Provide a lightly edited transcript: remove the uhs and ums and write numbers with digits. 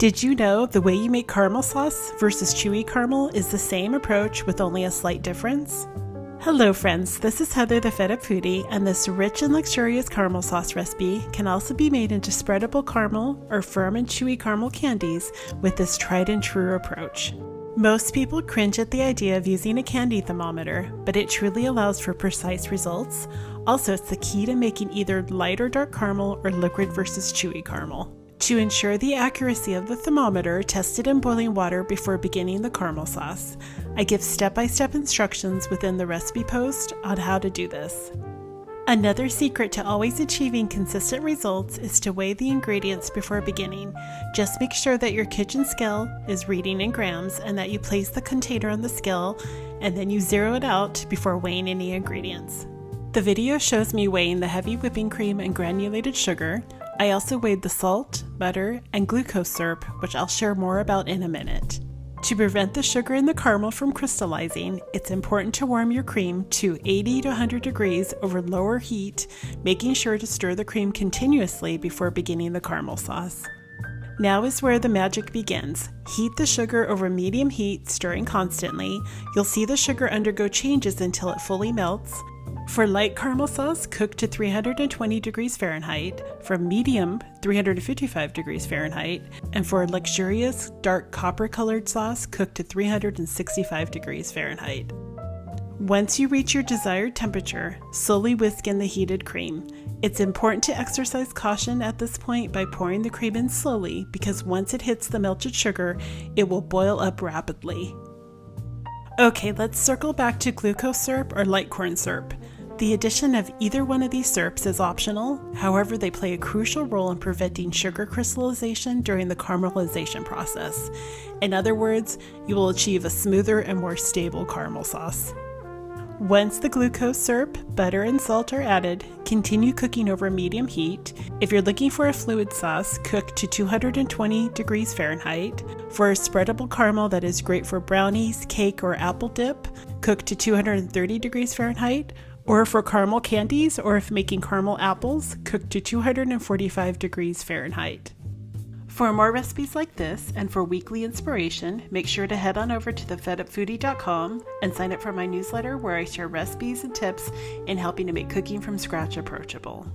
Did you know the way you make caramel sauce versus chewy caramel is the same approach with only a slight difference? Hello friends, this is Heather the Fed Up Foodie, and this rich and luxurious caramel sauce recipe can also be made into spreadable caramel or firm and chewy caramel candies with this tried and true approach. Most people cringe at the idea of using a candy thermometer, but it truly allows for precise results. Also, it's the key to making either light or dark caramel or liquid versus chewy caramel. To ensure the accuracy of the thermometer, test it in boiling water before beginning the caramel sauce. I give step-by-step instructions within the recipe post on how to do this. Another secret to always achieving consistent results is to weigh the ingredients before beginning. Just make sure that your kitchen scale is reading in grams and that you place the container on the scale and then you zero it out before weighing any ingredients. The video shows me weighing the heavy whipping cream and granulated sugar. I also weighed the salt, butter, and glucose syrup, which I'll share more about in a minute. To prevent the sugar in the caramel from crystallizing, it's important to warm your cream to 80 to 100 degrees over lower heat, making sure to stir the cream continuously before beginning the caramel sauce. Now is where the magic begins. Heat the sugar over medium heat, stirring constantly. You'll see the sugar undergo changes until it fully melts. For light caramel sauce, cook to 320 degrees Fahrenheit. For medium, 355 degrees Fahrenheit. And for luxurious, dark copper-colored sauce, cook to 365 degrees Fahrenheit. Once you reach your desired temperature, slowly whisk in the heated cream. It's important to exercise caution at this point by pouring the cream in slowly, because once it hits the melted sugar, it will boil up rapidly. Okay, let's circle back to glucose syrup or light corn syrup. The addition of either one of these syrups is optional, however they play a crucial role in preventing sugar crystallization during the caramelization process. In other words, you will achieve a smoother and more stable caramel sauce. Once the glucose syrup, butter, and salt are added, continue cooking over medium heat. If you're looking for a fluid sauce, cook to 220 degrees Fahrenheit. For a spreadable caramel that is great for brownies, cake, or apple dip, cook to 230 degrees Fahrenheit. Or for caramel candies, or if making caramel apples, cook to 245 degrees Fahrenheit. For more recipes like this, and for weekly inspiration, make sure to head on over to thefedupfoodie.com and sign up for my newsletter where I share recipes and tips in helping to make cooking from scratch approachable.